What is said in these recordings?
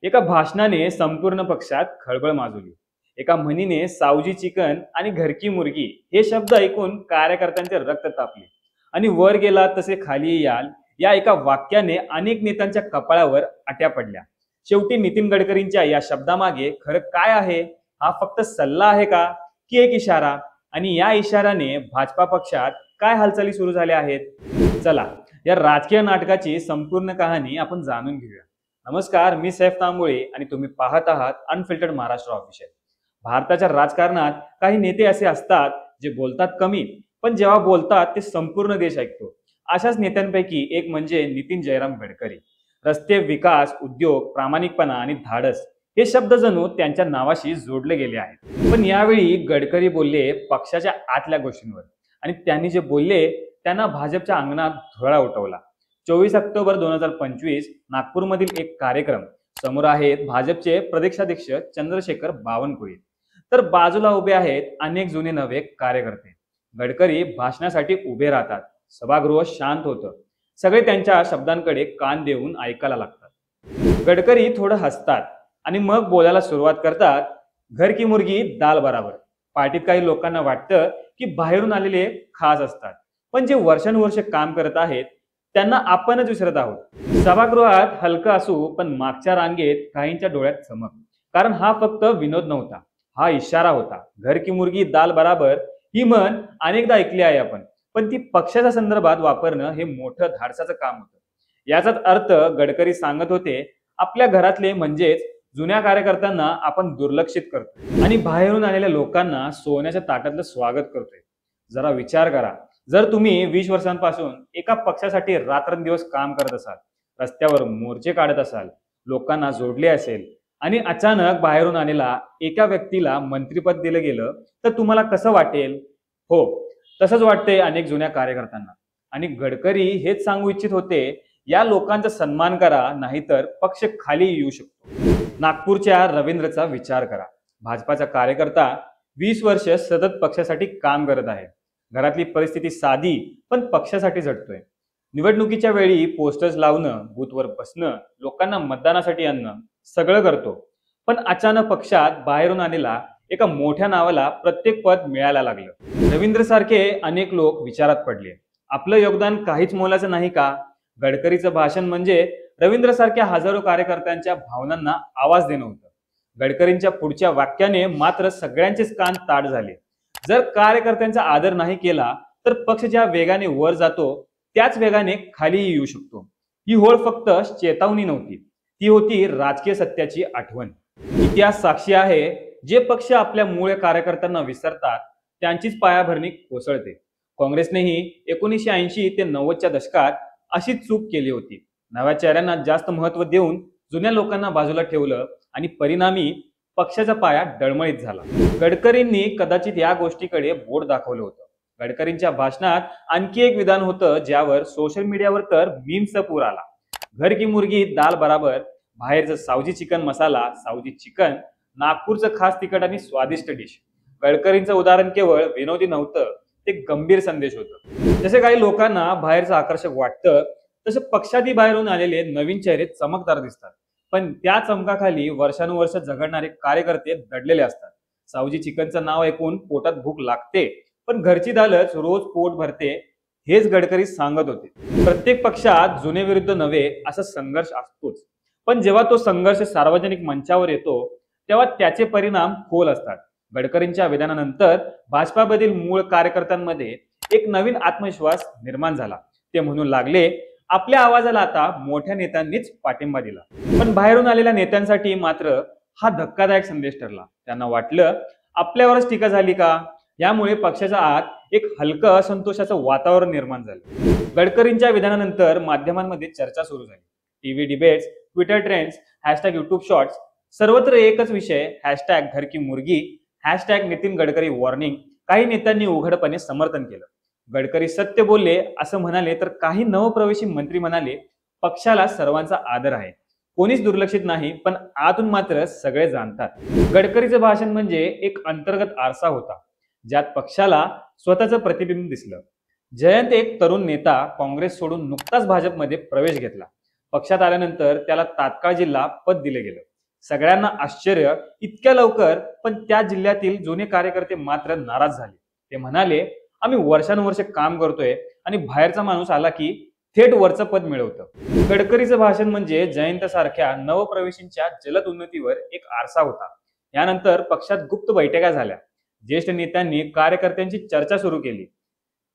एका भाषणाने संपूर्ण पक्षात खळबळ माजवली। एका म्हणीने सावजी चिकन आणि घरकी मुर्गी हे शब्द ऐकून कार्यकर्त्यांचे रक्त तापले आणि वर गेला तसे खाली याल या एका वाक्याने अनेक नेत्यांच्या कपाळावर आट्या पडल्या। शेवटी नितीन गडकरींच्या या शब्दामागे खरं काय आहे? हा फक्त सल्ला आहे का की एक इशारा? आणि या इशाऱ्याने भाजपा पक्षात काय हालचाली सुरू झाल्या आहेत? चला या राजकीय नाटकाची संपूर्ण कहाणी आपण जाणून घेऊया। नमस्कार, मी सैफ तांबोळे आणि तुम्ही पाहत आहात अनफिल्टर्ड महाराष्ट्र ऑफिशियल। भारताच्या राजकारणात काही नेते असे असतात जे बोलतात कमी, पण जेव्हा बोलतात ते संपूर्ण देश ऐकतो। अशाच नेत्यांपैकी एक म्हणजे नितीन जयराम गडकरी। रस्ते, विकास, उद्योग, प्रामाणिकपणा आणि धाडस हे शब्द जणू त्यांच्या नावाशी जोडले गेले आहेत। पण यावेळी गडकरी बोलले पक्षाच्या आतल्या गोष्टींवर, आणि त्यांनी जे बोलले त्यांना भाजपच्या अंगणात धुळा उठवला। 24 ऑक्टोबर 2025 नागपूरमधील एक कार्यक्रम। समोर आहेत भाजपचे प्रदेशाध्यक्ष चंद्रशेखर बावनकुळे, तर बाजूला उभे आहेत अनेक जुने नवे कार्यकर्ते। गडकरी भाषणासाठी उभे राहतात, सभागृह शांत होतं, सगळे त्यांच्या शब्दांकडे कान देऊन ऐकायला लागतात। गडकरी थोडं हसतात आणि मग बोलायला सुरुवात करतात, घर की मुर्गी दाल बराबर। पार्टीत काही लोकांना वाटतं की बाहेरून आलेले खास असतात, पण जे वर्षानुवर्ष काम करत आहेत त्यांना आपणच विसरत आहोत। सभागृहात हलकं असू पण मागच्या रांगेत काहींच्या डोळ्यात चमक, कारण हा फक्त विनोद नव्हता, हा इशारा होता। घर की मुर्गी दाल बराबर ही म्हण अनेकदा ऐकली आहे आपण, पण ती पक्षाच्या संदर्भात वापरणं हे मोठं धाडसाचं काम होतं। याचाच अर्थ गडकरी सांगत होते, आपल्या घरातले म्हणजेच जुन्या कार्यकर्त्यांना आपण दुर्लक्षित करतो आणि बाहेरून आलेल्या लोकांना सोन्याच्या ताटातलं स्वागत करतोय। जरा विचार करा, जर तुम्ही 20 वर्षांपासून एका पक्षासाठी रात्रंदिवस काम करत असाल, रस्त्यावर मोर्चे काढत असाल, लोकांना जोडले असेल, आणि अचानक बाहेरून आलेला एका व्यक्तीला मंत्रिपद दिलं गेलं, तर तुम्हाला कसं वाटेल? हो, तसंच वाटतंय अनेक जुन्या कार्यकर्त्यांना। आणि गडकरी हेच सांगू इच्छित होते, या लोकांचा सन्मान करा, नाहीतर पक्ष खाली येऊ शकतो। नागपूरच्या रवींद्रचा विचार करा। भाजपाचा कार्यकर्ता 20 वर्ष सतत पक्षासाठी काम करत आहे। घरातली परिस्थिती साधी पण पक्षासाठी झटतोय। निवडणुकीच्या वेळी पोस्टर्स लावणं, बूथवर बसणं, लोकांना मतदानासाठी आणणं सगळं करतो, पण अचानक पक्षात बाहेरून आलेला एका मोठ्या नावाला प्रत्येक पद मिळायला लागलं। रवींद्र सारखे अनेक लोक विचारात पडले, आपलं योगदान काहीच मोलाचं नाही का? गडकरीचं भाषण म्हणजे रवींद्र सारख्या हजारो कार्यकर्त्यांच्या भावनांना आवाज देणं होतं। गडकरींच्या पुढच्या वाक्याने मात्र सगळ्यांचेच कान ताठ झाले। जर कार्यकर्त्यांचा आदर नाही केला तर पक्ष ज्या वेगाने वर जातो त्याच वेगाने खाली येऊ शकतो। ही होळ फक्त चेतावणी नव्हती, ती होती राजकीय सत्याची आठवण। इतिहास साक्षी आहे, जे पक्ष आपल्या मूळ कार्यकर्त्यांना विसरतात त्यांचीच पायाभरणी कोसळते। काँग्रेसनेही 1980 ते 90च्या दशकात अशीच चूक केली होती। नव्या चेहऱ्यांना जास्त महत्त्व देऊन जुन्या लोकांना बाजूला ठेवलं आणि परिणामी पक्षाचा पाया डळमळीत झाला। गडकरींनी कदाचित या गोष्टीकडे बोट दाखवलं होतं। गडकरींच्या भाषणात आणखी एक विधान होतं ज्यावर सोशल मीडियावर तर मीम्सचा पूर आला। घर की मुर्गी दाल बराबर, बाहेरचं सावजी चिकन मसाला, सावजी चिकन, नागपूरचं खास तिखट आणि स्वादिष्ट डिश। गडकरींचं उदाहरण केवळ विनोदी नव्हतं, ते गंभीर संदेश होतं। जसे काही लोकांना बाहेरचं आकर्षक वाटतं, तसे पक्षाती बाहेरून आलेले नवीन चेहरे चमकदार दिसतात, पण त्या चमकाखाली वर्षानुवर्ष झगडणारे कार्यकर्ते दडलेले असतात। सावजी चिकनचं नाव ऐकून पोटात भूक लागते, पण घरची दालच रोज पोट भरते, हेच गडकरी सांगत होते। प्रत्येक पक्षात जुने विरुद्ध नवे असा संघर्ष असतोच, पण जेव्हा तो संघर्ष सार्वजनिक मंचावर येतो तेव्हा त्याचे परिणाम खोल असतात। गडकरींच्या विधानानंतर भाजपामधील मूळ कार्यकर्त्यांमध्ये एक नवीन आत्मविश्वास निर्माण झाला। ते म्हणू लागले, आपल्या आवाजाला आता मोठ्या नेत्यांनीच पाठिंबा दिला। पण बाहेरून आलेल्या नेत्यांसाठी मात्र हा धक्कादायक संदेश ठरला। त्यांना वाटलं, आपल्यावरच टीका झाली का? यामुळे पक्षाच्या आत एक हलकं असंतोषाचं वातावरण निर्माण झालं। गडकरींच्या विधानानंतर माध्यमांमध्ये चर्चा सुरू झाली। TV debates, Twitter trends, #YouTube shorts, सर्वत्र एकच विषय, घर की मुर्गी, नितीन गडकरी वॉर्निंग। काही नेत्यांनी उघडपणे समर्थन केलं। गडकरी सत्य बोलले असं म्हणाले, तर काही नवप्रवेशी मंत्री म्हणाले, पक्षाला सर्वांचा आदर आहे, कोणीच दुर्लक्षित नाही, पण आतून मात्र सगळे जाणतात। गडकरीचं भाषण म्हणजे एक अंतर्गत आरसा होता, ज्यात पक्षाला स्वतःचं प्रतिबिंब दिसलं। जयंत एक तरुण नेता, काँग्रेस सोडून नुकताच भाजपमध्ये प्रवेश घेतला। पक्षात आल्यानंतर त्याला तात्काळ जिल्हा पद दिले गेलं। सगळ्यांना आश्चर्य, इतक्या लवकर? पण त्या जिल्ह्यातील जुने कार्यकर्ते मात्र नाराज झाले. ते म्हणाले, आम्ही वर्षानुवर्ष काम करतोय आणि बाहेरचा माणूस आला की थेट वरचं पद मिळवतं. गडकरीचं भाषण म्हणजे जयंत सारख्या नवप्रवेशींच्या जलद उन्नतीवर एक आरसा होता. यानंतर पक्षात गुप्त बैठका झाल्या. ज्येष्ठ नेत्यांनी कार्यकर्त्यांची चर्चा सुरू केली.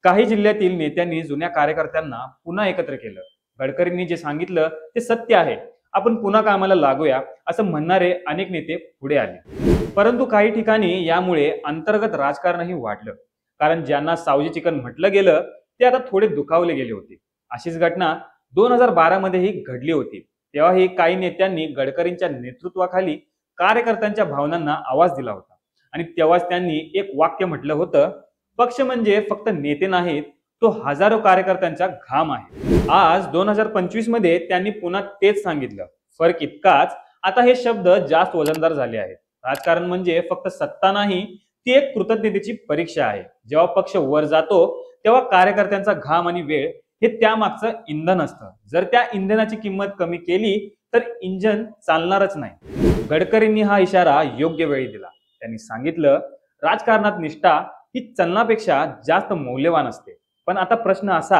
काही जिल्ह्यातील नेत्यांनी जुन्या कार्यकर्त्यांना पुन्हा एकत्र केलं. गडकरींनी जे सांगितलं ते सत्य आहे, आपण पुन्हा कामाला लागूया असं म्हणणारे अनेक नेते पुढे आले. परंतु काही ठिकाणी यामुळे अंतर्गत राजकारणही वाढलं. कारण ज्यांना सावजी चिकन म्हटलं गेलं ते आता थोडे दुखावले गेले होते. अशीच घटना 2012 मध्येही घडली होती. तेव्हाही काही नेत्यांनी गडकरींच्या नेतृत्वाखाली कार्यकर्त्यांच्या भावनांना आवाज दिला होता. आणि तेव्हाच त्यांनी एक वाक्य म्हटलं होतं, पक्ष म्हणजे फक्त नेते नाहीत, तो हजारो कार्यकर्त्यांचा घाम आहे. आज 2025 मध्ये त्यांनी पुन्हा तेच सांगितलं. फरक इतकाच, आता हे शब्द जास्त वजनदार झाले आहेत. राजकारण म्हणजे फक्त सत्ता नाही, ती एक कृतज्ञतेची परीक्षा आहे. जेव्हा पक्ष वर जातो तेव्हा कार्यकर्त्यांचा घाम आणि वेळ हे त्यामागचं इंधन असतं. जर त्या इंधनाची किंमत कमी केली तर इंजन चालणारच नाही. गडकरींनी हा इशारा योग्य वेळी दिला. त्यांनी सांगितलं, राजकारणात निष्ठा ही चलनापेक्षा जास्त मौल्यवान असते. पण आता प्रश्न असा,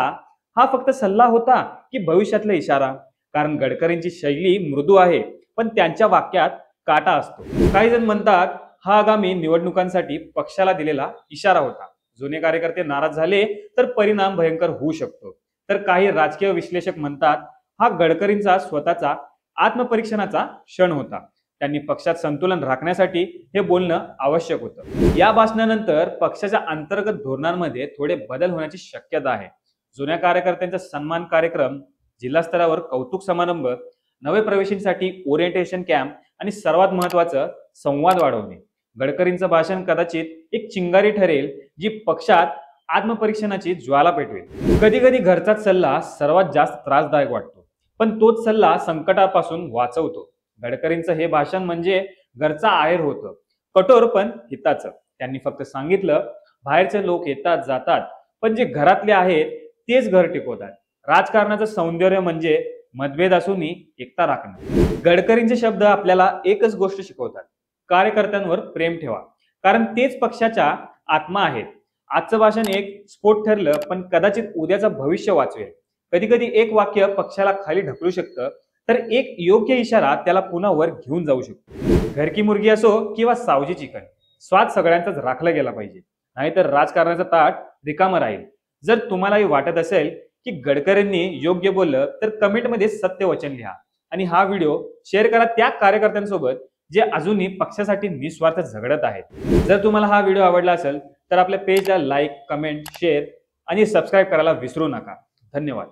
हा फक्त सल्ला होता की भविष्यातला इशारा? कारण गडकरींची शैली मृदू आहे, पण त्यांच्या वाक्यात काटा असतो. काही जण म्हणतात हा आगामी निवडणुकांसाठी पक्षाला दिलेला इशारा होता. जुने कार्यकर्ते नाराज झाले तर परिणाम भयंकर होऊ शकतो. तर काही राजकीय विश्लेषक म्हणतात हा गडकरींचा स्वतःचा आत्मपरीक्षणाचा क्षण होता. त्यांनी पक्षात संतुलन राखण्यासाठी हे बोलणं आवश्यक होतं. या भाषणानंतर पक्षाच्या अंतर्गत धोरणांमध्ये थोडे बदल होण्याची शक्यता आहे. जुन्या कार्यकर्त्यांचा सन्मान कार्यक्रम, जिल्हा स्तरावर कौतुक समारंभ, नवे प्रवेशींसाठी ओरिएंटेशन कॅम्प आणि सर्वात महत्वाचं संवाद वाढवणे. गडकरींचं भाषण कदाचित एक चिंगारी ठरेल जी पक्षात आत्मपरीक्षणाची ज्वाला पेटवेल. कधी कधी घरचाच सल्ला सर्वात जास्त त्रासदायक वाटतो, पण तोच सल्ला संकटापासून वाचवतो. गडकरींचं हे भाषण म्हणजे घरचा आहेर होतं, कठोर पण हिताचं. त्यांनी फक्त सांगितलं, बाहेरचे लोक येतात जातात, पण जे घरातले आहेत तेच घर टिकवतात. राजकारणाचं सौंदर्य म्हणजे मतभेद असूनही एकता राखणं. गडकरींचे शब्द आपल्याला एकच गोष्ट शिकवतात, कार्यकर्त्यांवर प्रेम ठेवा, कारण तेच पक्षाच्या आत्मा आहेत. आजचं भाषण एक स्फोट ठरलं, पण कदाचित उद्याचं भविष्य वाचवेल. कधी कधी एक वाक्य पक्षाला खाली ढकलू शकतं, तर एक योग्य इशारा त्याला पुन्हा वर घेऊन जाऊ शकतो. घर की मुर्गी असो किंवा सावजी चिकन, स्वाद सगळ्यांचाच राखला गेला पाहिजे, नाहीतर राजकारणाचं ताट रिकामं राहील. जर तुम्हालाही वाटत असेल की गडकरींनी योग्य बोललं तर कमेंटमध्ये सत्य वचन लिहा आणि हा व्हिडिओ शेअर करा त्या कार्यकर्त्यांसोबत जे अजूनही पक्षासाठी निस्वार्थ झगडत आहेत. जर तुम्हाला हा व्हिडिओ आवडला असेल तर आपल्या पेजला लाईक, कमेंट, शेअर आणि सबस्क्राईब करायला विसरू नका. धन्यवाद.